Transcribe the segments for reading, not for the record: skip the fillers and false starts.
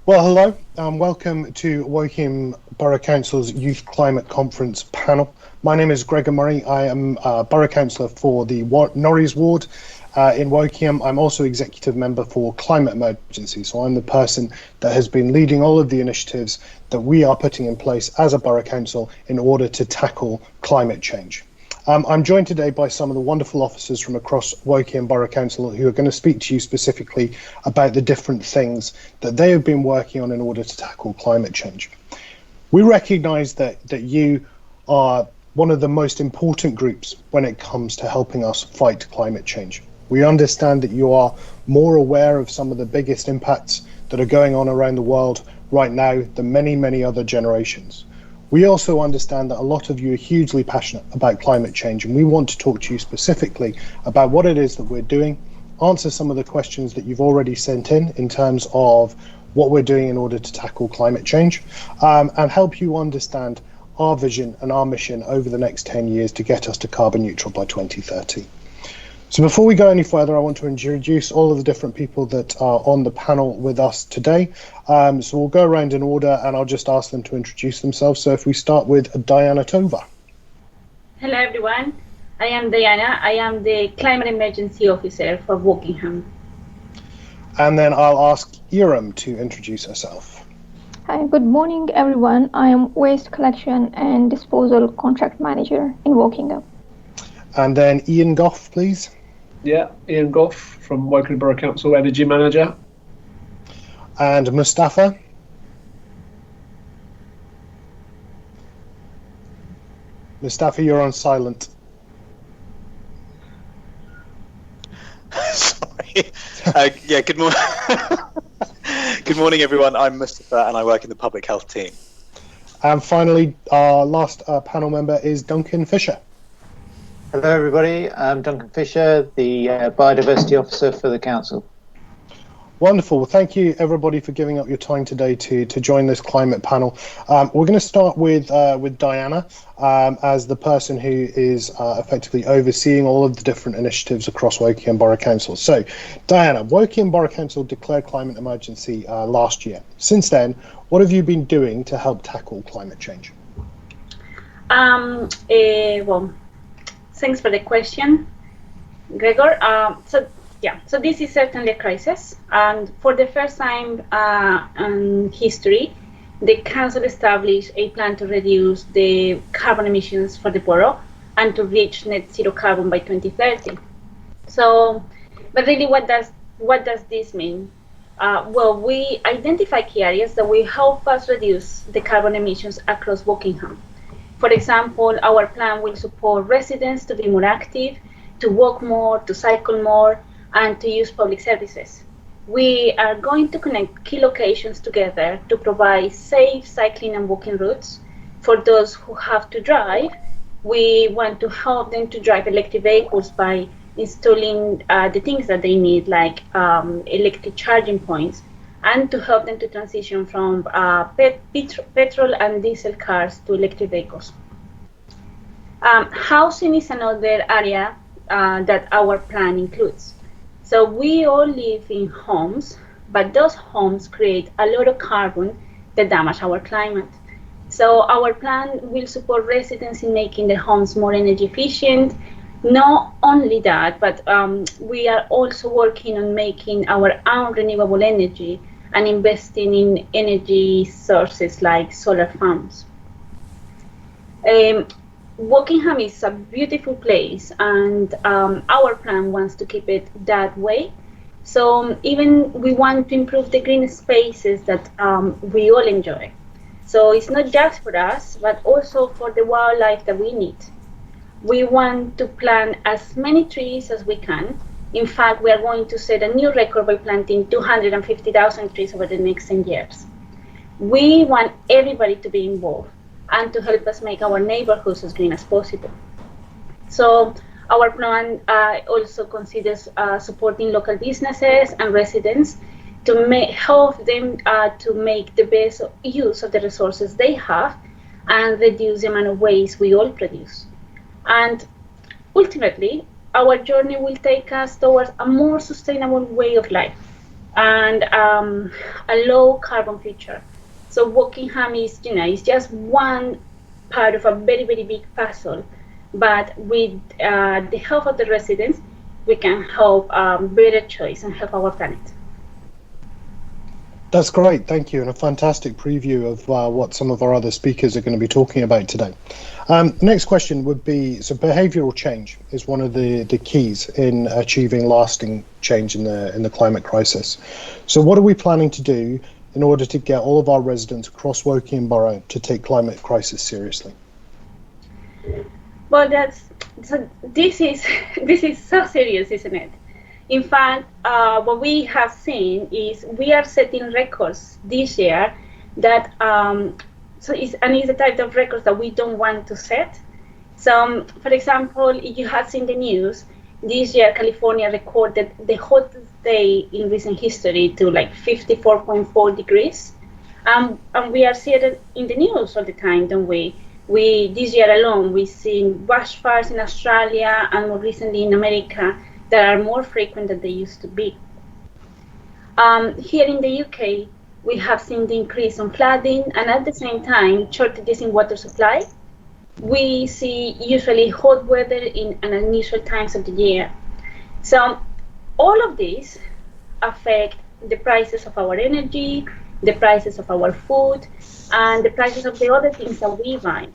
Well, hello, and welcome to Wokingham Borough Council's Youth Climate Conference panel. My name is Gregor Murray. I am Borough Councillor for the Norries Ward in Wokingham. I'm also Executive Member for Climate Emergency, so I'm the person that has been leading all of the initiatives that we are putting in place as a Borough Council in order to tackle climate change. I'm joined today by some of the wonderful officers from across Wokingham Borough Council who are going to speak to you specifically about the different things that they have been working on in order to tackle climate change. We recognise that you are one of the most important groups when it comes to helping us fight climate change. We understand that you are more aware of some of the biggest impacts that are going on around the world right now than many, many other generations. We also understand that a lot of you are hugely passionate about climate change, and we want to talk to you specifically about what it is that we're doing, answer some of the questions that you've already sent in terms of what we're doing in order to tackle climate change, and help you understand our vision and our mission over the next 10 years to get us to carbon neutral by 2030. So before we go any further, I want to introduce all of the different people that are on the panel with us today. So we'll go around in order and I'll just ask them to introduce themselves. So if we start with Diana Tova. Hello everyone, I am Diana. I am the Climate Emergency Officer for Wokingham. And then I'll ask Iram to introduce herself. Hi, good morning everyone. I am Waste Collection and Disposal Contract Manager in Wokingham. And then Ian Goff, please. Yeah, Ian Goff from Wokingham Borough Council, Energy Manager. And Mustafa. Mustafa, you're on silent. Sorry. Yeah, good morning. Good morning, everyone. I'm Mustafa and I work in the public health team. And finally, our last panel member is Duncan Fisher. Hello everybody, I'm Duncan Fisher, the Biodiversity Officer for the Council. Wonderful. Well, thank you everybody for giving up your time today to join this climate panel. We're going to start with Diana as the person who is effectively overseeing all of the different initiatives across Wokingham Borough Council. So, Diana, Wokingham Borough Council declared climate emergency last year. Since then, what have you been doing to help tackle climate change? Well, thanks for the question, Gregor. So this is certainly a crisis, and for the first time in history, the council established a plan to reduce the carbon emissions for the borough and to reach net zero carbon by 2030. So, but really, what does this mean? Well, we identify key areas that will help us reduce the carbon emissions across Wokingham. For example, our plan will support residents to be more active, to walk more, to cycle more, and to use public services. We are going to connect key locations together to provide safe cycling and walking routes. For those who have to drive, we want to help them to drive electric vehicles by installing the things that they need, like electric charging points, and to help them to transition from petrol and diesel cars to electric vehicles. Housing is another area that our plan includes. So we all live in homes, but those homes create a lot of carbon that damage our climate. So our plan will support residents in making their homes more energy efficient. Not only that, but we are also working on making our own renewable energy and investing in energy sources like solar farms. Wokingham is a beautiful place, and our plan wants to keep it that way. So even we want to improve the green spaces that we all enjoy. So it's not just for us, but also for the wildlife that we need. We want to plant as many trees as we can. In fact, we are going to set a new record by planting 250,000 trees over the next 10 years. We want everybody to be involved and to help us make our neighborhoods as green as possible. So our plan also considers supporting local businesses and residents to help them to make the best use of the resources they have and reduce the amount of waste we all produce. And ultimately, our journey will take us towards a more sustainable way of life. and a low carbon future. So Wokingham is, is just one part of a very, very big puzzle. But with the help of the residents, we can help better choice and help our planet. That's great, thank you, and a fantastic preview of what some of our other speakers are going to be talking about today. Next question would be, so behavioural change is one of the keys in achieving lasting change in the climate crisis. So what are we planning to do in order to get all of our residents across Wokingham Borough to take climate crisis seriously? Well, this is so serious, isn't it? In fact, what we have seen is we are setting records this year that it's the type of records that we don't want to set. So, for example, if you have seen the news, this year California recorded the hottest day in recent history to like 54.4 degrees. And we are seeing it in the news all the time, don't we? This year alone, we've seen bushfires in Australia and more recently in America that are more frequent than they used to be. Here in the UK, we have seen the increase in flooding and at the same time, shortages in water supply. We see usually hot weather in unusual times of the year. So all of these affect the prices of our energy, the prices of our food, and the prices of the other things that we buy,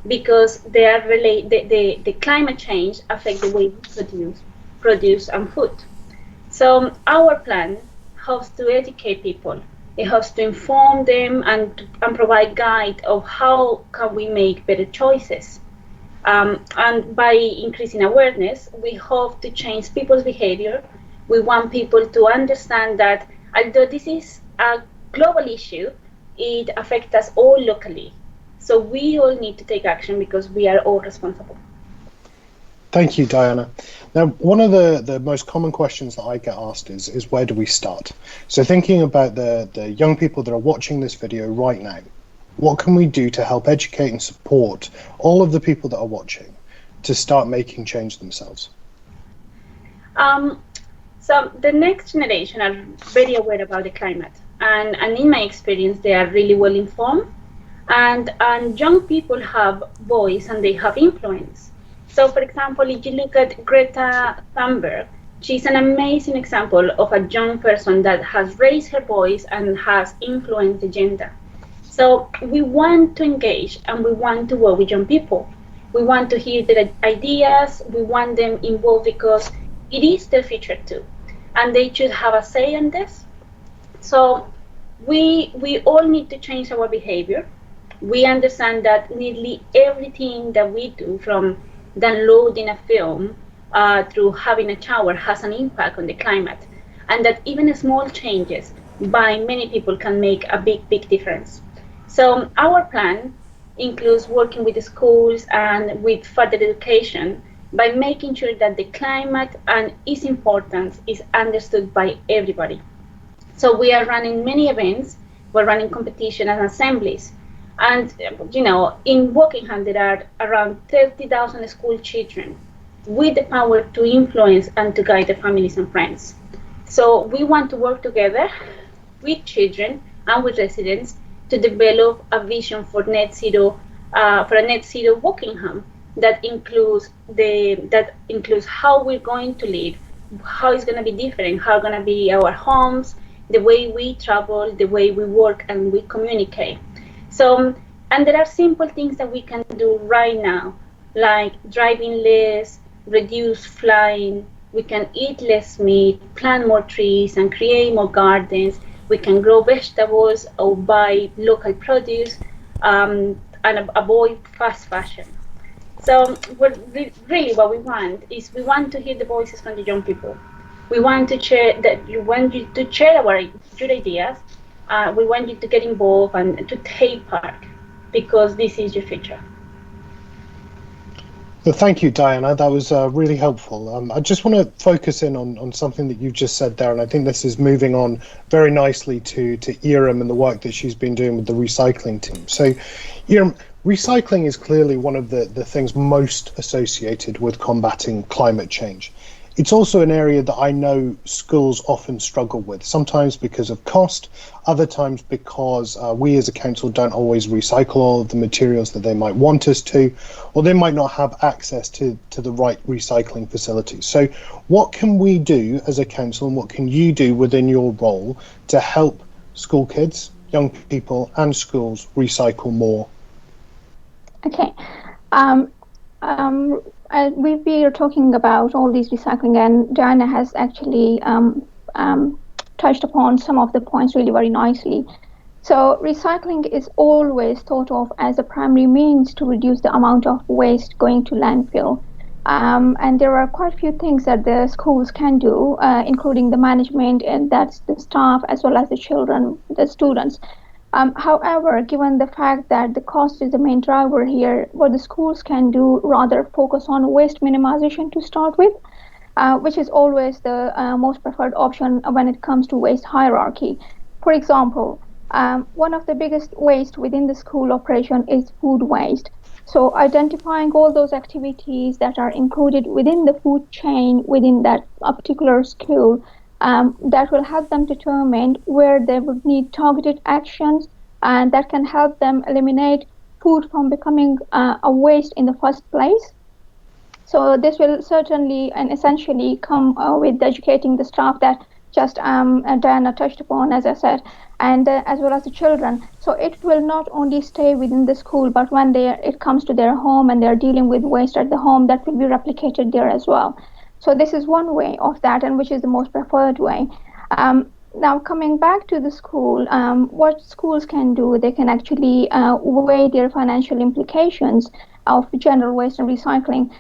because they are the climate change affect the way we produce and food. So our plan helps to educate people. It helps to inform them and provide guide of how can we make better choices. And by increasing awareness, we hope to change people's behavior. We want people to understand that although this is a global issue, it affects us all locally. So we all need to take action because we are all responsible. Thank you, Diana. Now, one of the most common questions that I get asked is where do we start? So thinking about the young people that are watching this video right now, what can we do to help educate and support all of the people that are watching to start making change themselves? So the next generation are very aware about the climate. And in my experience, they are really well informed. And young people have voice and they have influence. So, for example, if you look at Greta Thunberg, she's an amazing example of a young person that has raised her voice and has influenced the agenda. So we want to engage and we want to work with young people. We want to hear their ideas. We want them involved because it is their future too. And they should have a say in this. So we all need to change our behavior. We understand that nearly everything that we do, from downloading a film through having a shower, has an impact on the climate, and that even small changes by many people can make a big difference. So our plan includes working with the schools and with further education by making sure that the climate and its importance is understood by everybody. So we are running many events, we're running competition and assemblies. And, in Wokingham, there are around 30,000 school children with the power to influence and to guide their families and friends. So we want to work together with children and with residents to develop a vision for net zero, for a net zero Wokingham that includes how we're going to live, how it's going to be different, how going to be our homes, the way we travel, the way we work and we communicate. So, and there are simple things that we can do right now, like driving less, reduce flying, we can eat less meat, plant more trees and create more gardens, we can grow vegetables or buy local produce and avoid fast fashion. So really what we want is we want to hear the voices from the young people. We want to share your ideas. We want you to get involved and to take part because this is your future. Well, thank you, Diana. That was really helpful. I just want to focus in on something that you just said there, and I think this is moving on very nicely to Iram and the work that she's been doing with the recycling team. So, Iram, recycling is clearly one of the things most associated with combating climate change. It's also an area that I know schools often struggle with, sometimes because of cost, other times because we as a council don't always recycle all of the materials that they might want us to, or they might not have access to the right recycling facilities. So what can we do as a council, and what can you do within your role to help school kids, young people and schools recycle more? Okay. We are talking about all these recycling, and Diana has actually touched upon some of the points really very nicely. So recycling is always thought of as a primary means to reduce the amount of waste going to landfill. And there are quite a few things that the schools can do, including the management, and that's the staff as well as the children, the students. However, given the fact that the cost is the main driver here, what the schools can do rather focus on waste minimization to start with, which is always the most preferred option when it comes to waste hierarchy. For example, one of the biggest waste within the school operation is food waste. So identifying all those activities that are included within the food chain within that particular school, that will help them determine where they would need targeted actions, and that can help them eliminate food from becoming a waste in the first place. So this will certainly and essentially come with educating the staff that just Diana touched upon, as I said, and as well as the children. So it will not only stay within the school, but when it comes to their home and they're dealing with waste at the home, that will be replicated there as well. So this is one way of that, and which is the most preferred way. Now coming back to the school, what schools can do, they can actually weigh their financial implications of general waste and recycling.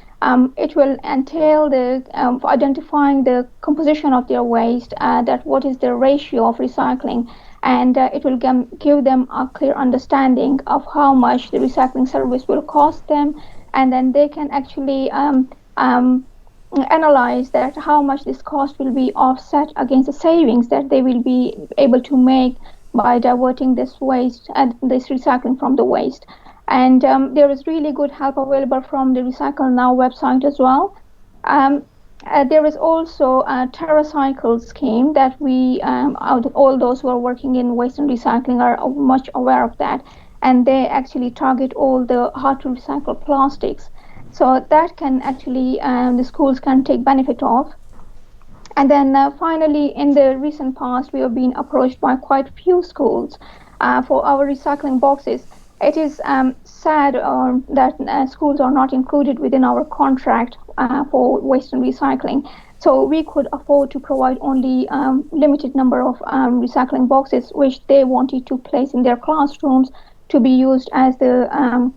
It will entail the identifying the composition of their waste, that what is the ratio of recycling, and it will give them a clear understanding of how much the recycling service will cost them, and then they can actually analyze that how much this cost will be offset against the savings that they will be able to make by diverting this waste and this recycling from the waste. And there is really good help available from the Recycle Now website as well. There is also a Terracycle scheme that we, all those who are working in waste and recycling are much aware of that, and they actually target all the hard to recycle plastics. So that can actually, the schools can take benefit of. And then finally, in the recent past, we have been approached by quite a few schools for our recycling boxes. It is sad that schools are not included within our contract for waste and recycling. So we could afford to provide only limited number of recycling boxes, which they wanted to place in their classrooms to be used as the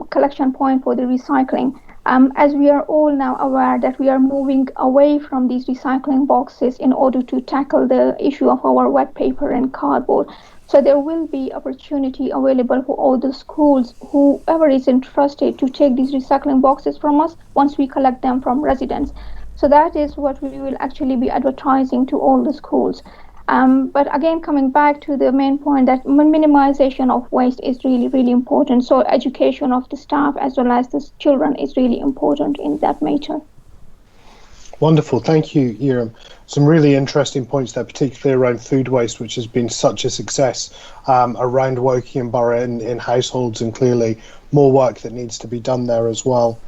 collection point for the recycling. As we are all now aware that we are moving away from these recycling boxes in order to tackle the issue of our wet paper and cardboard. So there will be opportunity available for all the schools, whoever is interested, to take these recycling boxes from us once we collect them from residents. So that is what we will actually be advertising to all the schools. But again, coming back to the main point that minimization of waste is really, really important. So education of the staff as well as the children is really important in that matter. Wonderful, thank you, Hiram. Some really interesting points there, particularly around food waste, which has been such a success around Wokingham Borough in households, and clearly more work that needs to be done there as well.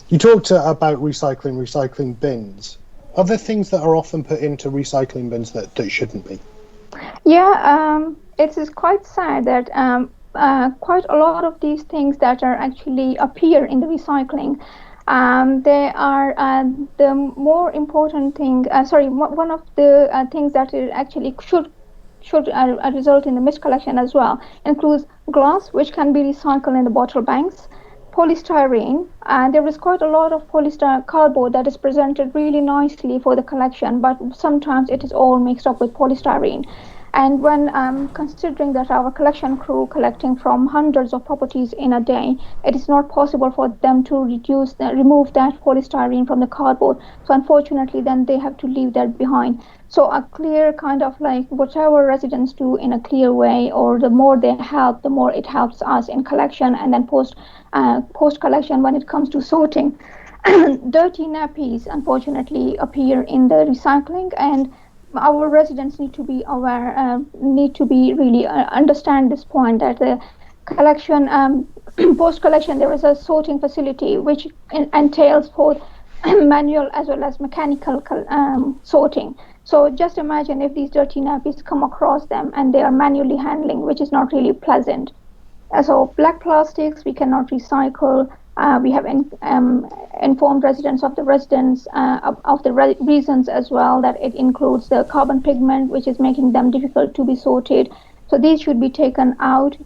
You talked about recycling bins. Are there things that are often put into recycling bins that shouldn't be? Yeah, it is quite sad that quite a lot of these things that are actually appear in the recycling, they are the more important thing. One of the things that actually should result in the miscollection as well includes glass, which can be recycled in the bottle banks. Polystyrene, and there is quite a lot of polystyrene cardboard that is presented really nicely for the collection, but sometimes it is all mixed up with polystyrene. And when considering that our collection crew collecting from hundreds of properties in a day, it is not possible for them to remove that polystyrene from the cardboard. So unfortunately, then they have to leave that behind. So a clear kind of like whatever residents do in a clear way, or the more they help, the more it helps us in collection and then post collection when it comes to sorting. Dirty nappies, unfortunately, appear in the recycling, and our residents need to be aware, need to be really understand this point that the collection, post collection, there is a sorting facility which entails both manual as well as mechanical sorting. So just imagine if these dirty nappies come across them and they are manually handling, which is not really pleasant. So black plastics we cannot recycle. We have informed residents of the reasons as well, that it includes the carbon pigment, which is making them difficult to be sorted. So these should be taken out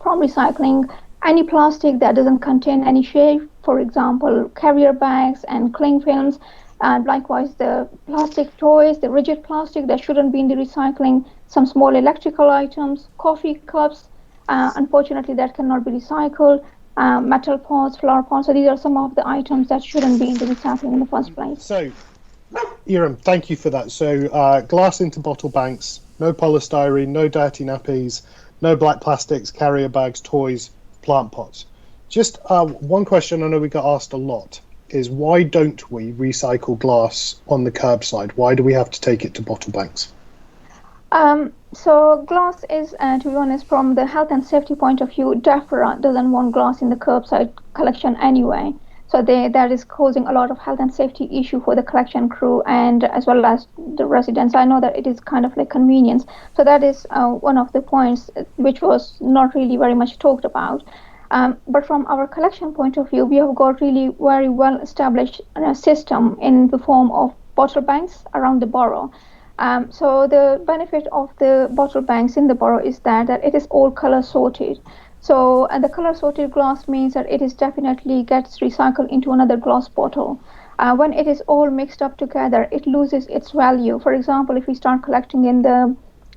from recycling. Any plastic that doesn't contain any shape, for example, carrier bags and cling films, and likewise the plastic toys, the rigid plastic that shouldn't be in the recycling, some small electrical items, coffee cups, unfortunately that cannot be recycled. Metal pots, flower pots. So these are some of the items that shouldn't be in the recycling in the first place. So, Iram, thank you for that. So, glass into bottle banks, no polystyrene, no dirty nappies, no black plastics, carrier bags, toys, plant pots. Just one question I know we get asked a lot is, why don't we recycle glass on the curbside? Why do we have to take it to bottle banks? So glass is, to be honest, from the health and safety point of view, DEFRA doesn't want glass in the curbside collection anyway. So that is causing a lot of health and safety issue for the collection crew and as well as the residents. I know that it is kind of like convenience. So that is one of the points which was not really very much talked about. But from our collection point of view, we have got really very well established system in the form of bottle banks around the borough. So the benefit of the bottle banks in the borough is that it is all color sorted. So the color sorted glass means that it is definitely gets recycled into another glass bottle. When it is all mixed up together, it loses its value. For example, if we start collecting on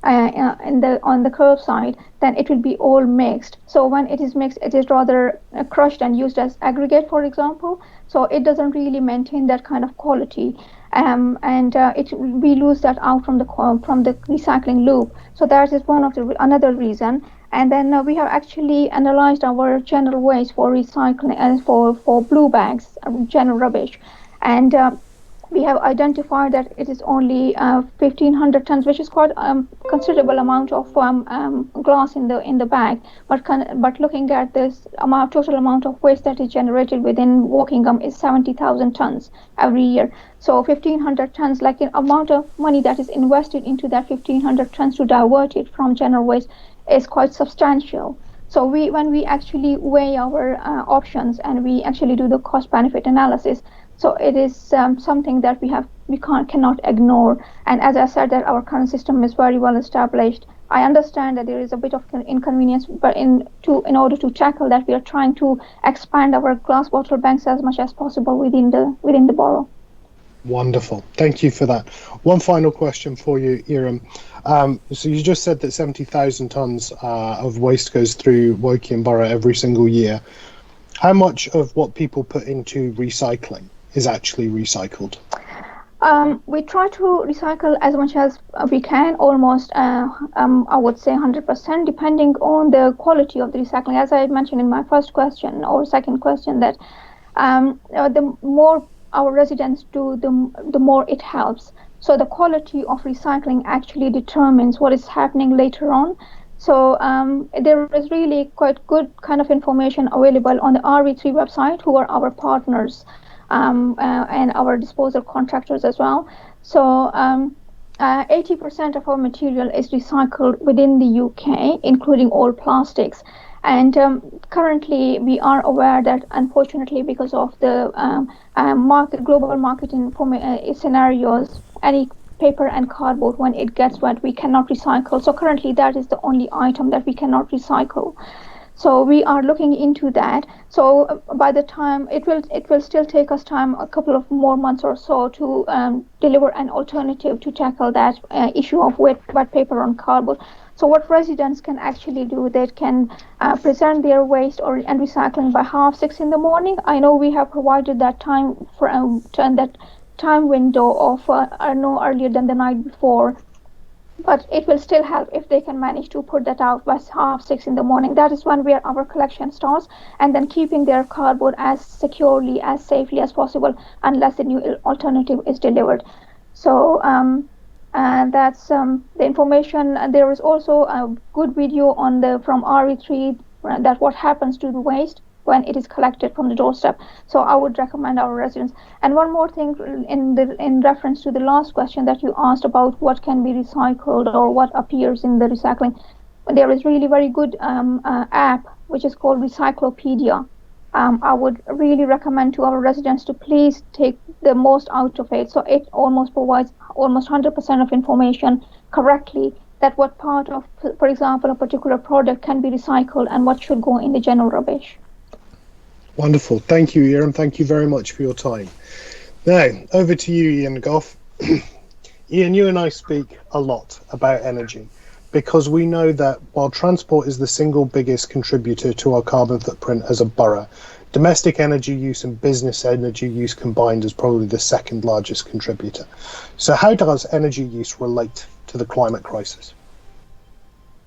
the curbside, then it will be all mixed. So when it is mixed, it is rather crushed and used as aggregate, for example. So it doesn't really maintain that kind of quality. We lose that out from the recycling loop. So that is one of another reason. And then we have actually analyzed our general waste for recycling and for blue bags, general rubbish, and we have identified that it is only 1,500 tons, which is quite considerable amount of glass in the bag. But looking at this total amount of waste that is generated within Wokingham is 70,000 tons every year. So 1,500 tons, like the amount of money that is invested into that 1,500 tons to divert it from general waste is quite substantial. So when we actually weigh our options and we actually do the cost-benefit analysis, so it is something that we cannot ignore. And as I said, that our current system is very well established. I understand that there is a bit of inconvenience, but in order to tackle that, we are trying to expand our glass bottle banks as much as possible within the borough. Wonderful. Thank you for that. One final question for you, Iram. So you just said that 70,000 tonnes of waste goes through Wokingham Borough every single year. How much of what people put into recycling is actually recycled? We try to recycle as much as we can, almost I would say 100%, depending on the quality of the recycling. As I mentioned in my first question or second question, that the more our residents do, the more it helps. So the quality of recycling actually determines what is happening later on. So there is really quite good kind of information available on the RV3 website, who are our partners and our disposal contractors as well. So 80% of our material is recycled within the UK, including all plastics. And currently, we are aware that, unfortunately, because of the global marketing scenarios, any paper and cardboard, when it gets wet, we cannot recycle. So currently, that is the only item that we cannot recycle. So we are looking into that. So by the time it will still take us time, a couple of more months or so, to deliver an alternative to tackle that issue of wet paper on cardboard. So what residents can actually do, they can present their waste and recycling by 6:30 in the morning. I know we have provided that time for that time window of no earlier than the night before. but it will still help if they can manage to put that out by 6:30 in the morning. That is when where our collection starts, and then keeping their cardboard as securely, as safely as possible, unless the new alternative is delivered. So and that's the information. There is also a good video on the from RE3 that what happens to the waste when it is collected from the doorstep. So I would recommend our residents. And one more thing in reference to the last question that you asked about what can be recycled or what appears in the recycling, there is really very good app which is called Recyclopedia. I would really recommend to our residents to please take the most out of it. So it almost provides almost 100% of information correctly, that what part of, for example, a particular product can be recycled and what should go in the general rubbish. Wonderful. Thank you, Ian. Thank you very much for your time. Now, over to you, Ian Goff. Ian, you and I speak a lot about energy because we know that while transport is the single biggest contributor to our carbon footprint as a borough, domestic energy use and business energy use combined is probably the second largest contributor. So how does energy use relate to the climate crisis?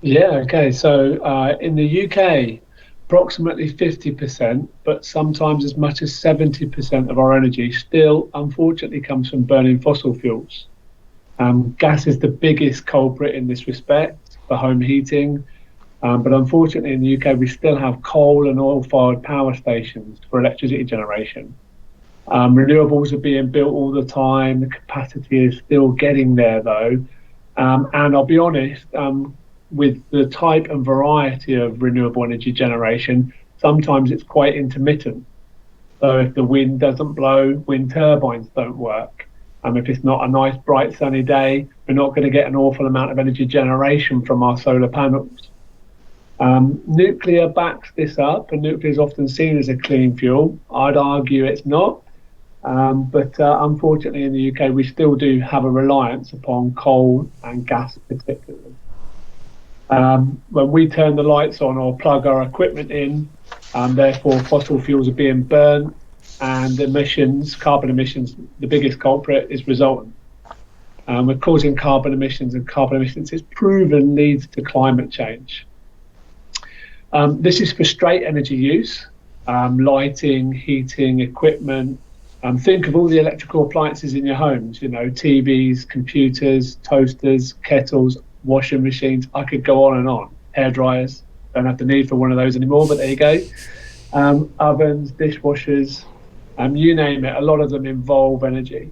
Yeah, okay. So in the UK, approximately 50%, but sometimes as much as 70% of our energy still, unfortunately, comes from burning fossil fuels. Gas is the biggest culprit in this respect for home heating, but unfortunately in the UK we still have coal and oil-fired power stations for electricity generation. Renewables are being built all the time, the capacity is still getting there though, and I'll be honest, with the type and variety of renewable energy generation, sometimes it's quite intermittent. So if the wind doesn't blow, wind turbines don't work. If it's not a nice, bright, sunny day, we're not going to get an awful amount of energy generation from our solar panels. Nuclear backs this up, and nuclear is often seen as a clean fuel. I'd argue it's not, but unfortunately in the UK we still do have a reliance upon coal and gas particularly. When we turn the lights on or plug our equipment in, therefore fossil fuels are being burnt, and emissions, carbon emissions, the biggest culprit is resultant. We're causing carbon emissions, and carbon emissions is proven leads to climate change. This is for straight energy use, lighting, heating, equipment. Think of all the electrical appliances in your homes, you know, TVs, computers, toasters, kettles, washing machines. I could go on and on. Hair dryers, don't have the need for one of those anymore, but there you go. Ovens, dishwashers, you name it, a lot of them involve energy.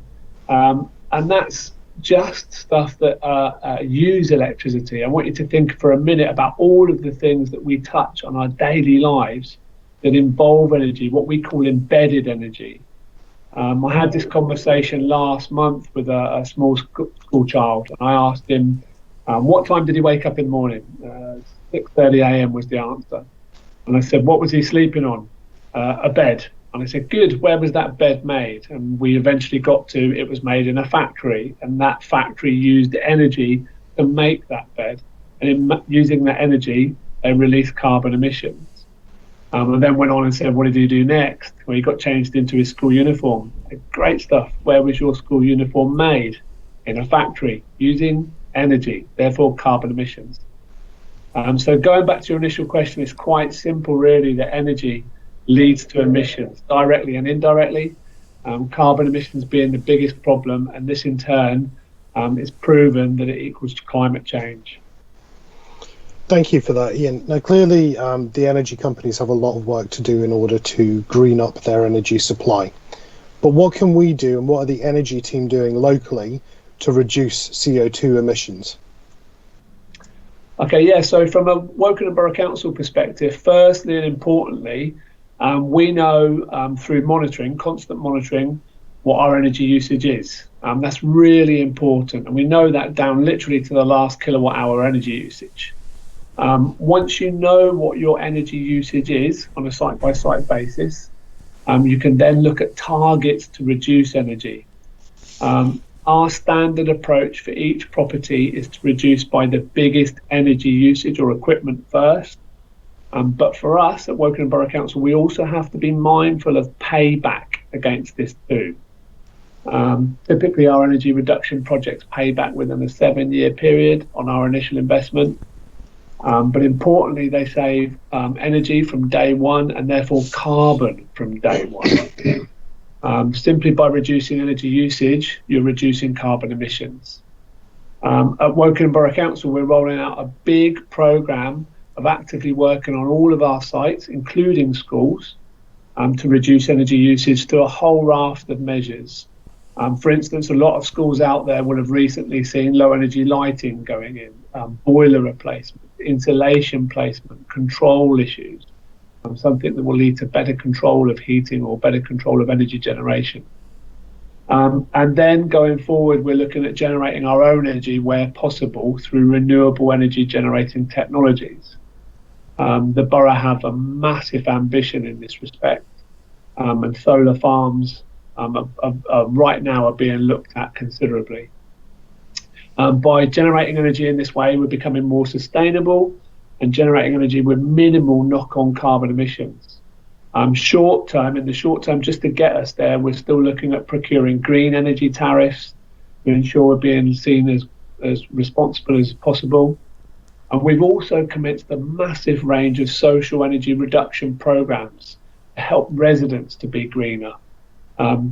And that's just stuff that use electricity. I want you to think for a minute about all of the things that we touch on our daily lives that involve energy, what we call embedded energy. I had this conversation last month with a small school child, and I asked him, what time did he wake up in the morning? 6:30 a.m. was the answer. And I said, what was he sleeping on? A bed. And I said, good, where was that bed made? And we eventually got to, it was made in a factory, and that factory used energy to make that bed. And in using that energy, they released carbon emissions. And then went on and said, what did he do next? Well, he got changed into his school uniform. Great stuff. Where was your school uniform made? In a factory, using energy, therefore carbon emissions. So going back to your initial question, it's quite simple really, that energy leads to emissions directly and indirectly, carbon emissions being the biggest problem, and this in turn is proven that it equals to climate change. Thank you for that, Ian. Now clearly the energy companies have a lot of work to do in order to green up their energy supply, but what can we do, and what are the energy team doing locally to reduce CO2 emissions? Okay, yeah, so from a Wokingham Borough Council perspective, firstly and importantly, we know through monitoring, constant monitoring, what our energy usage is. That's really important, and we know that down literally to the last kilowatt hour energy usage. Once you know what your energy usage is on a site-by-site basis, you can then look at targets to reduce energy. Our standard approach for each property is to reduce by the biggest energy usage or equipment first. But for us at Wokingham Borough Council, we also have to be mindful of payback against this too. Typically, our energy reduction projects pay back within a 7-year period on our initial investment. But importantly, they save energy from day one and therefore carbon from day one. Simply by reducing energy usage, you're reducing carbon emissions. At Wokingham Borough Council, we're rolling out a big programme of actively working on all of our sites, including schools, to reduce energy usage through a whole raft of measures. For instance, a lot of schools out there will have recently seen low energy lighting going in, boiler replacement, insulation placement, control issues, something that will lead to better control of heating or better control of energy generation. And then going forward, we're looking at generating our own energy where possible through renewable energy generating technologies. The borough have a massive ambition in this respect, and solar farms right now are being looked at considerably. By generating energy in this way, we're becoming more sustainable and generating energy with minimal knock-on carbon emissions. In the short term, just to get us there, we're still looking at procuring green energy tariffs to ensure we're being seen as responsible as possible. And we've also commenced a massive range of social energy reduction programs to help residents to be greener.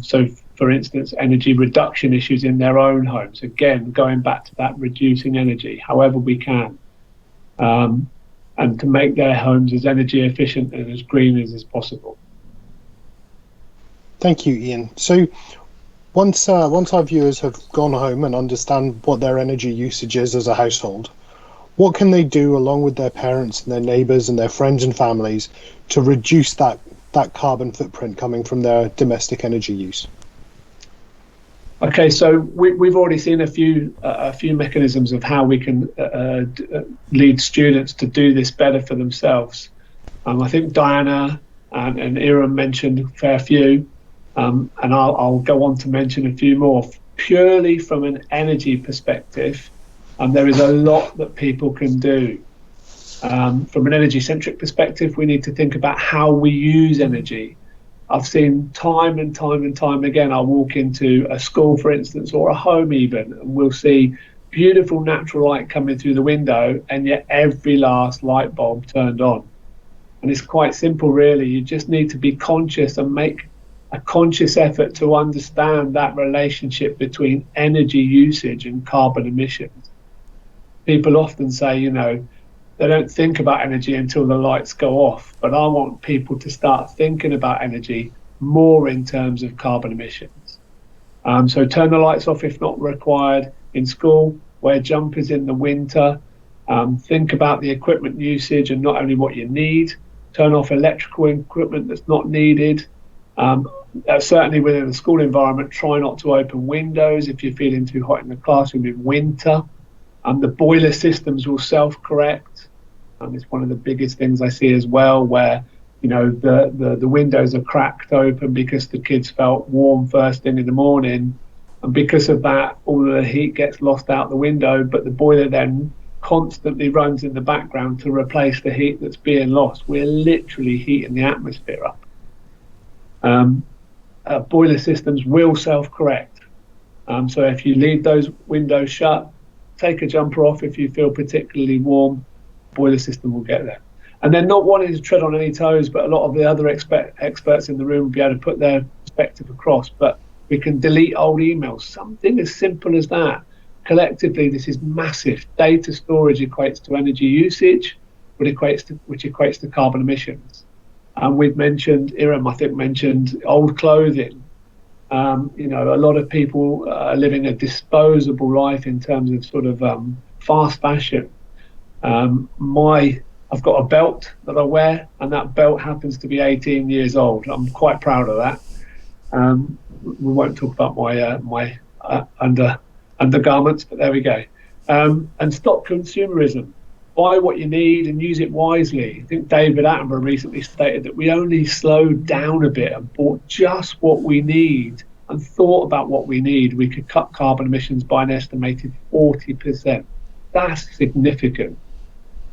So, for instance, energy reduction issues in their own homes. Again, going back to that, reducing energy however we can, and to make their homes as energy efficient and as green as possible. Thank you, Ian. So once our viewers have gone home and understand what their energy usage is as a household, what can they do along with their parents and their neighbours and their friends and families to reduce that carbon footprint coming from their domestic energy use? Okay, so we've already seen a few mechanisms of how we can lead students to do this better for themselves. I think Diana and Iram mentioned a fair few, and I'll go on to mention a few more. Purely from an energy perspective, there is a lot that people can do. From an energy-centric perspective, we need to think about how we use energy. I've seen time and time again, I'll walk into a school, for instance, or a home even, and we'll see beautiful natural light coming through the window, and yet every last light bulb turned on. And it's quite simple, really. You just need to be conscious and make a conscious effort to understand that relationship between energy usage and carbon emissions. People often say, they don't think about energy until the lights go off, but I want people to start thinking about energy more in terms of carbon emissions. So turn the lights off if not required in school, wear jumpers in the winter, think about the equipment usage and not only what you need, turn off electrical equipment that's not needed. Certainly within the school environment, try not to open windows if you're feeling too hot in the classroom in winter. The boiler systems will self-correct. It's one of the biggest things I see as well, where the windows are cracked open because the kids felt warm first thing in the morning, and because of that, all the heat gets lost out the window. But the boiler then constantly runs in the background to replace the heat that's being lost. We're literally heating the atmosphere up. Boiler systems will self-correct. So if you leave those windows shut, take a jumper off if you feel particularly warm, boiler system will get there. And then, not wanting to tread on any toes, but a lot of the other experts in the room will be able to put their perspective across, but we can delete old emails, something as simple as that. Collectively, this is massive. Data storage equates to energy usage, which equates to carbon emissions. And we've mentioned, Iram, I think, mentioned old clothing. A lot of people are living a disposable life in terms of sort of fast fashion. I've got a belt that I wear, and that belt happens to be 18 years old. I'm quite proud of that. We won't talk about my undergarments, but there we go. And stop consumerism. Buy what you need and use it wisely. I think David Attenborough recently stated that we only slowed down a bit and bought just what we need and thought about what we need. We could cut carbon emissions by an estimated 40%. That's significant.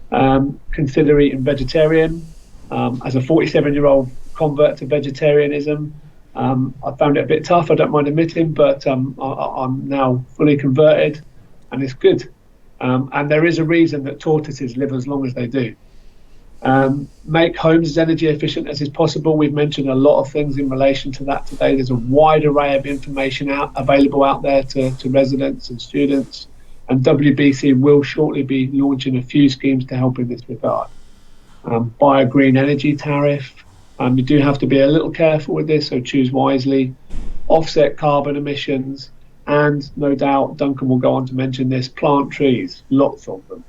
Consider eating vegetarian. As a 47-year-old convert to vegetarianism, I found it a bit tough, I don't mind admitting, but I'm now fully converted, and it's good. And there is a reason that tortoises live as long as they do. Make homes as energy efficient as is possible. We've mentioned a lot of things in relation to that today. There's a wide array of information available out there to residents and students, and WBC will shortly be launching a few schemes to help in this regard. Buy a green energy tariff. You do have to be a little careful with this, so choose wisely. Offset carbon emissions, and no doubt Duncan will go on to mention this, plant trees, lots of them.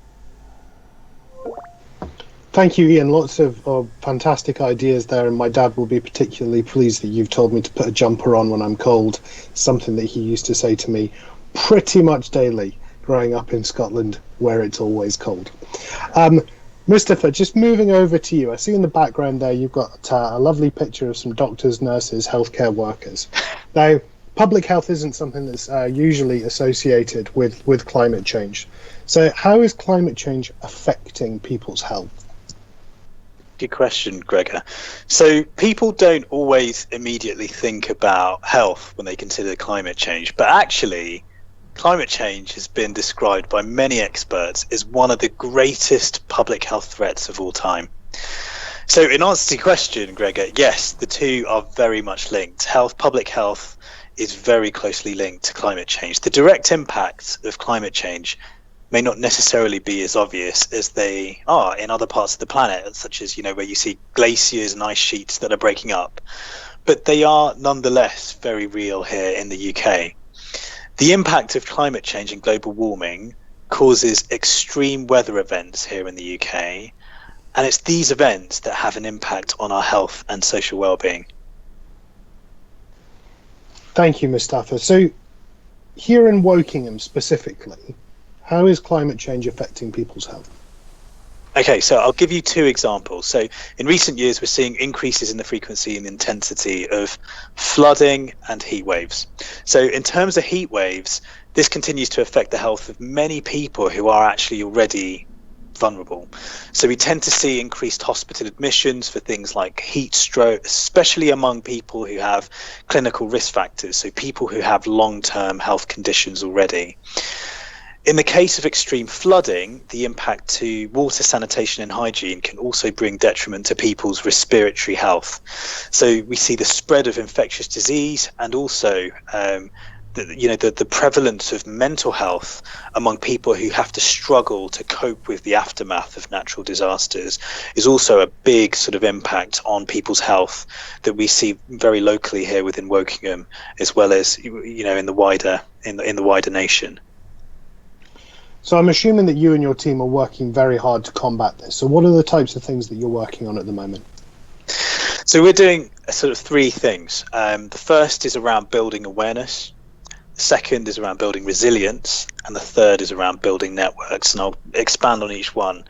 Thank you, Ian. Lots of fantastic ideas there, and my dad will be particularly pleased that you've told me to put a jumper on when I'm cold, something that he used to say to me pretty much daily growing up in Scotland, where it's always cold. Mustafa, just moving over to you, I see in the background there you've got a lovely picture of some doctors, nurses, healthcare workers. Now, public health isn't something that's usually associated with climate change. So how is climate change affecting people's health? Good question, Gregor. So people don't always immediately think about health when they consider climate change, but actually climate change has been described by many experts as one of the greatest public health threats of all time. So in answer to your question, Gregor, yes, the two are very much linked. Public health is very closely linked to climate change. The direct impacts of climate change may not necessarily be as obvious as they are in other parts of the planet, such as, where you see glaciers and ice sheets that are breaking up. But they are nonetheless very real here in the UK. The impact of climate change and global warming causes extreme weather events here in the UK, and it's these events that have an impact on our health and social well-being. Thank you, Mustafa. So here in Wokingham specifically, how is climate change affecting people's health? Okay, so I'll give you two examples. So in recent years, we're seeing increases in the frequency and intensity of flooding and heat waves. So in terms of heat waves, this continues to affect the health of many people who are actually already vulnerable. So we tend to see increased hospital admissions for things like heat stroke, especially among people who have clinical risk factors, so people who have long-term health conditions already. In the case of extreme flooding, the impact to water, sanitation and hygiene can also bring detriment to people's respiratory health. So we see the spread of infectious disease, and also the prevalence of mental health among people who have to struggle to cope with the aftermath of natural disasters is also a big sort of impact on people's health that we see very locally here within Wokingham, as well as in the wider nation. So I'm assuming that you and your team are working very hard to combat this. So what are the types of things that you're working on at the moment? So we're doing sort of three things. The first is around building awareness. The second is around building resilience. And the third is around building networks. And I'll expand on each one.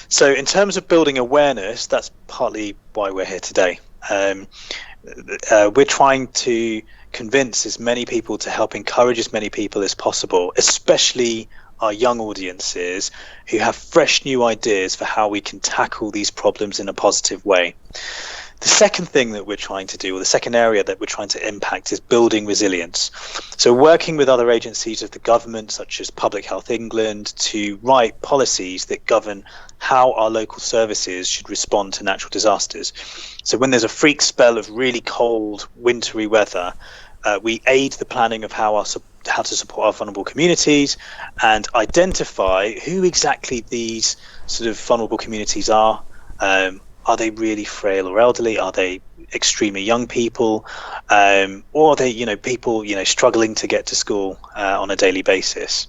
So in terms of building awareness, that's partly why we're here today. We're trying to convince as many people, to help encourage as many people as possible, especially our young audiences who have fresh new ideas for how we can tackle these problems in a positive way. The second thing that we're trying to do, or the second area that we're trying to impact, is building resilience. So working with other agencies of the government, such as Public Health England, to write policies that govern how our local services should respond to natural disasters. So when there's a freak spell of really cold, wintry weather, we aid the planning of how to support our vulnerable communities and identify who exactly these sort of vulnerable communities are. Are they really frail or elderly? Are they extremely young people? Or are they, people, struggling to get to school on a daily basis?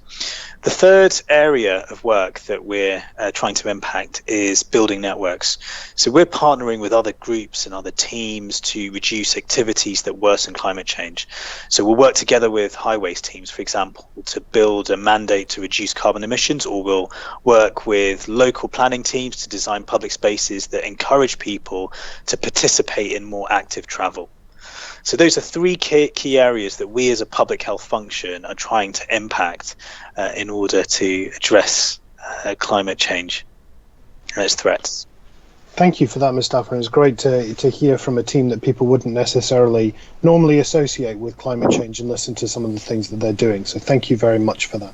The third area of work that we're trying to impact is building networks. So we're partnering with other groups and other teams to reduce activities that worsen climate change. So we'll work together with highways teams, for example, to build a mandate to reduce carbon emissions, or we'll work with local planning teams to design public spaces that encourage people to participate in more active travel. So those are three key areas that we as a public health function are trying to impact in order to address climate change and its threats. Thank you for that, Mustafa. It's great to hear from a team that people wouldn't necessarily normally associate with climate change and listen to some of the things that they're doing. So thank you very much for that.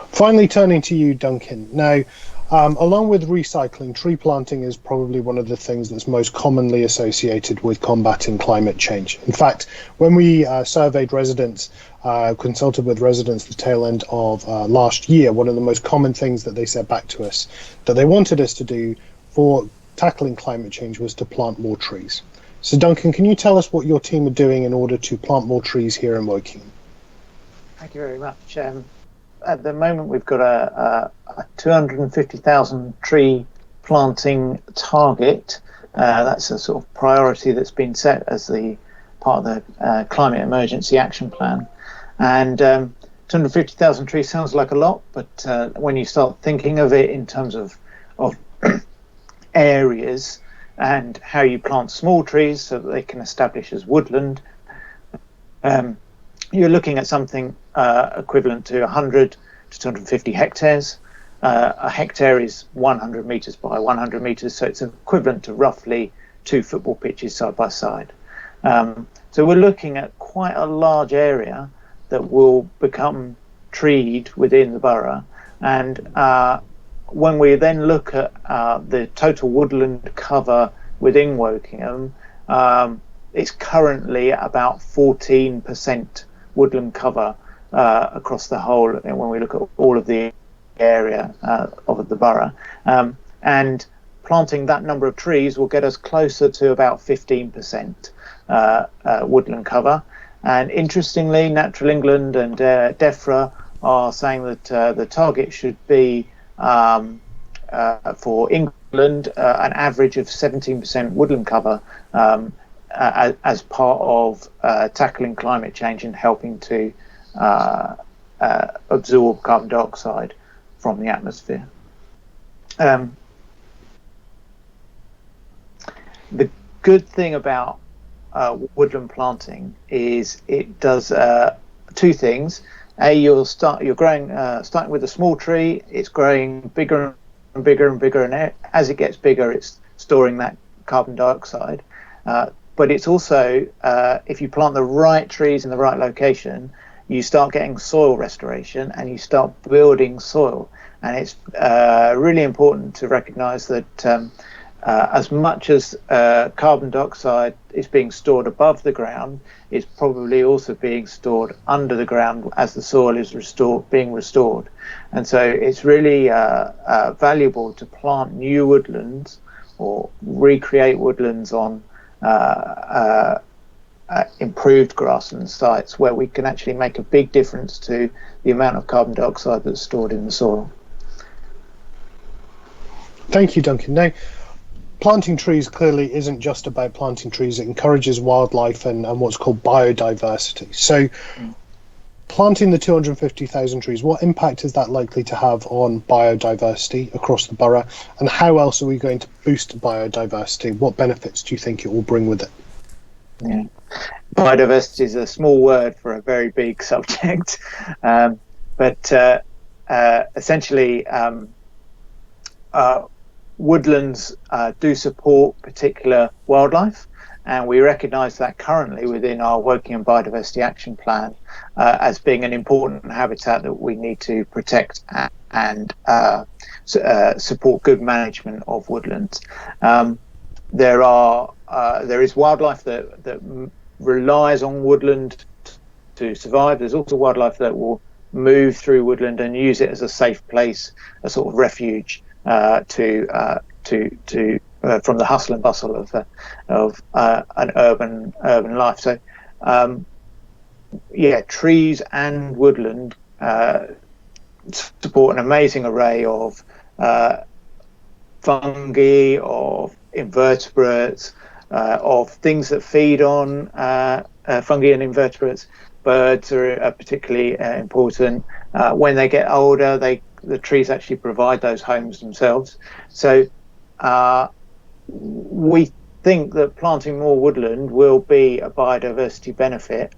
Finally, turning to you, Duncan. Now, along with recycling, tree planting is probably one of the things that's most commonly associated with combating climate change. In fact, when we surveyed residents, consulted with residents the tail end of last year, one of the most common things that they said back to us that they wanted us to do for tackling climate change was to plant more trees. So Duncan, can you tell us what your team are doing in order to plant more trees here in Wokingham? Thank you very much. At the moment, we've got a 250,000 tree planting target. That's a sort of priority that's been set as the part of the Climate Emergency Action Plan. And 250,000 trees sounds like a lot, but when you start thinking of it in terms of areas and how you plant small trees so that they can establish as woodland, you're looking at something equivalent to 100 to 250 hectares. A hectare is 100 metres by 100 metres, so it's equivalent to roughly 2 football pitches side by side. So we're looking at quite a large area that will become treed within the borough, and when we then look at the total woodland cover within Wokingham, it's currently about 14% woodland cover across the whole, and when we look at all of the area of the borough. And planting that number of trees will get us closer to about 15% woodland cover. And interestingly, Natural England and DEFRA are saying that the target should be for England an average of 17% woodland cover as part of tackling climate change and helping to absorb carbon dioxide from the atmosphere. The good thing about woodland planting is it does two things. You're growing, starting with a small tree, it's growing bigger and bigger and bigger, and as it gets bigger, it's storing that carbon dioxide. But it's also, if you plant the right trees in the right location, you start getting soil restoration and you start building soil. And it's really important to recognise that as much as carbon dioxide is being stored above the ground, it's probably also being stored under the ground as the soil is being restored. And so it's really valuable to plant new woodlands or recreate woodlands on improved grassland sites where we can actually make a big difference to the amount of carbon dioxide that's stored in the soil. Thank you, Duncan. Now, planting trees clearly isn't just about planting trees. It encourages wildlife and what's called biodiversity. So planting the 250,000 trees, what impact is that likely to have on biodiversity across the borough? And how else are we going to boost biodiversity? What benefits do you think it will bring with it? Yeah. Biodiversity is a small word for a very big subject. But essentially, woodlands do support particular wildlife, and we recognise that currently within our Wokingham Biodiversity Action Plan as being an important habitat that we need to protect and support good management of woodlands. There is wildlife that relies on woodland to survive. There's also wildlife that will move through woodland and use it as a safe place, a sort of refuge from the hustle and bustle of an urban life. So, trees and woodland support an amazing array of fungi, of invertebrates, of things that feed on fungi and invertebrates. Birds are particularly important. When they get older, the trees actually provide those homes themselves. So we think that planting more woodland will be a biodiversity benefit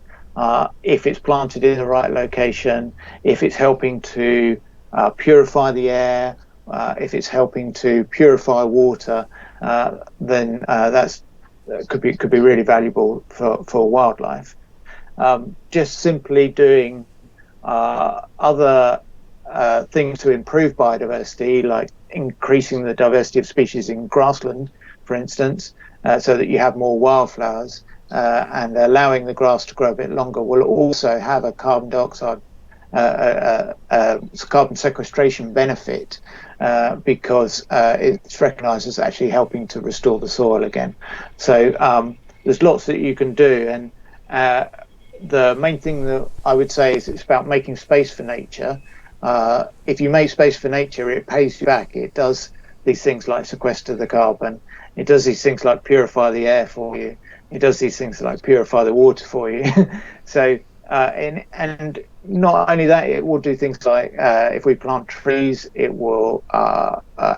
if it's planted in the right location, if it's helping to purify the air, if it's helping to purify water, then that's could be really valuable for wildlife. Just simply doing other things to improve biodiversity, like increasing the diversity of species in grassland, for instance, so that you have more wildflowers, and allowing the grass to grow a bit longer will also have a carbon dioxide, carbon sequestration benefit, because it's recognised as actually helping to restore the soil again. So there's lots that you can do, and the main thing that I would say is it's about making space for nature. If you make space for nature, it pays you back. It does these things like sequester the carbon. It does these things like purify the air for you. It does these things like purify the water for you. So, and not only that, it will do things like if we plant trees, it will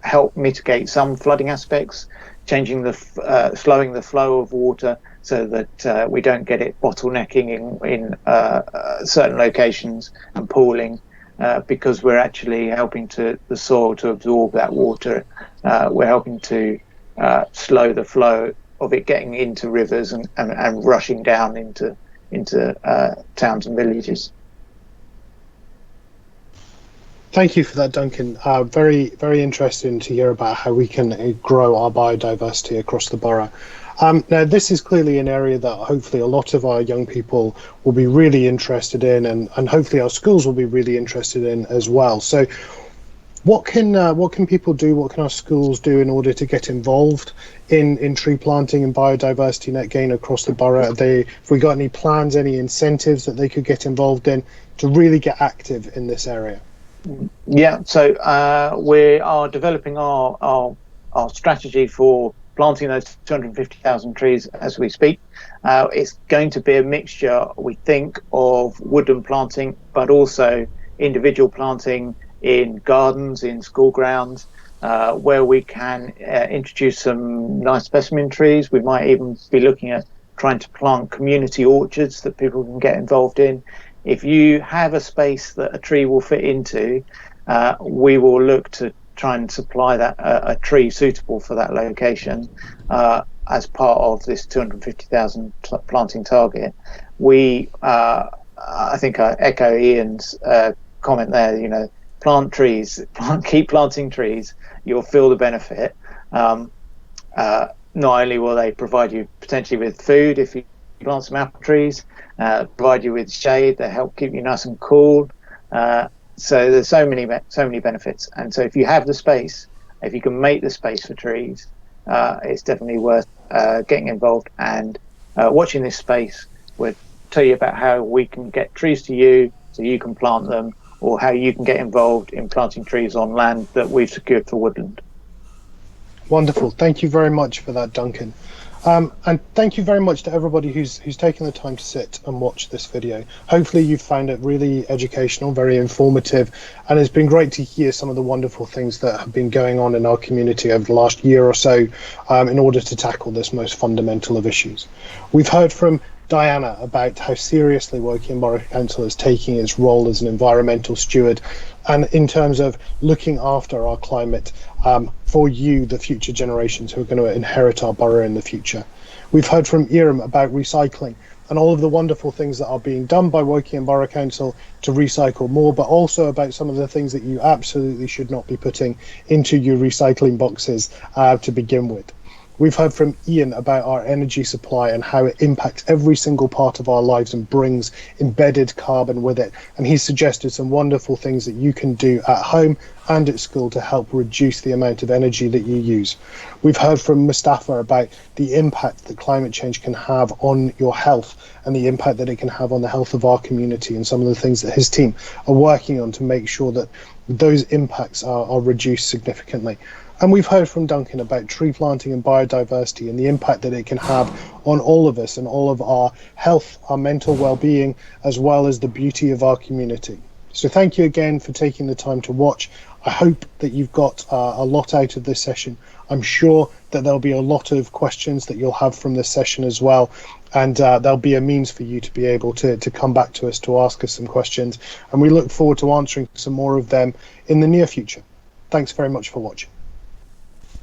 help mitigate some flooding aspects, changing the slowing the flow of water, so that we don't get it bottlenecking in certain locations and pooling, because we're actually helping the soil to absorb that water. We're helping to slow the flow of it getting into rivers and rushing down into towns and villages. Thank you for that, Duncan. Very, very interesting to hear about how we can grow our biodiversity across the borough. Now, this is clearly an area that hopefully a lot of our young people will be really interested in, and hopefully our schools will be really interested in as well. So what can people do, what can our schools do in order to get involved in tree planting and biodiversity net gain across the borough? Have we got any plans, any incentives that they could get involved in to really get active in this area? Yeah, so we are developing our strategy for planting those 250,000 trees as we speak. It's going to be a mixture, we think, of woodland planting, but also individual planting in gardens, in school grounds, where we can introduce some nice specimen trees. We might even be looking at trying to plant community orchards that people can get involved in. If you have a space that a tree will fit into, we will look to try and supply that a tree suitable for that location as part of this 250,000 planting target. I think I echo Ian's comment there. You know, plant trees, keep planting trees. You'll feel the benefit. Not only will they provide you potentially with food if you plant some apple trees, provide you with shade, they help keep you nice and cool. So there's so many benefits, and so if you have the space, if you can make the space for trees, it's definitely worth getting involved and watching this space. We'll tell you about how we can get trees to you so you can plant them, or how you can get involved in planting trees on land that we've secured for woodland. Wonderful. Thank you very much for that, Duncan. And thank you very much to everybody who's taken the time to sit and watch this video. Hopefully you've found it really educational, very informative, and it's been great to hear some of the wonderful things that have been going on in our community over the last year or so in order to tackle this most fundamental of issues. We've heard from Diana about how seriously Wokingham Borough Council is taking its role as an environmental steward, and in terms of looking after our climate for you, the future generations who are going to inherit our borough in the future. We've heard from Iram about recycling and all of the wonderful things that are being done by Wokingham Borough Council to recycle more, but also about some of the things that you absolutely should not be putting into your recycling boxes to begin with. We've heard from Ian about our energy supply and how it impacts every single part of our lives and brings embedded carbon with it. And he's suggested some wonderful things that you can do at home and at school to help reduce the amount of energy that you use. We've heard from Mustafa about the impact that climate change can have on your health and the impact that it can have on the health of our community, and some of the things that his team are working on to make sure that those impacts are reduced significantly. And we've heard from Duncan about tree planting and biodiversity and the impact that it can have on all of us and all of our health, our mental well-being, as well as the beauty of our community. So thank you again for taking the time to watch. I hope that you've got a lot out of this session. I'm sure that there'll be a lot of questions that you'll have from this session as well. And there'll be a means for you to be able to come back to us to ask us some questions. And we look forward to answering some more of them in the near future. Thanks very much for watching.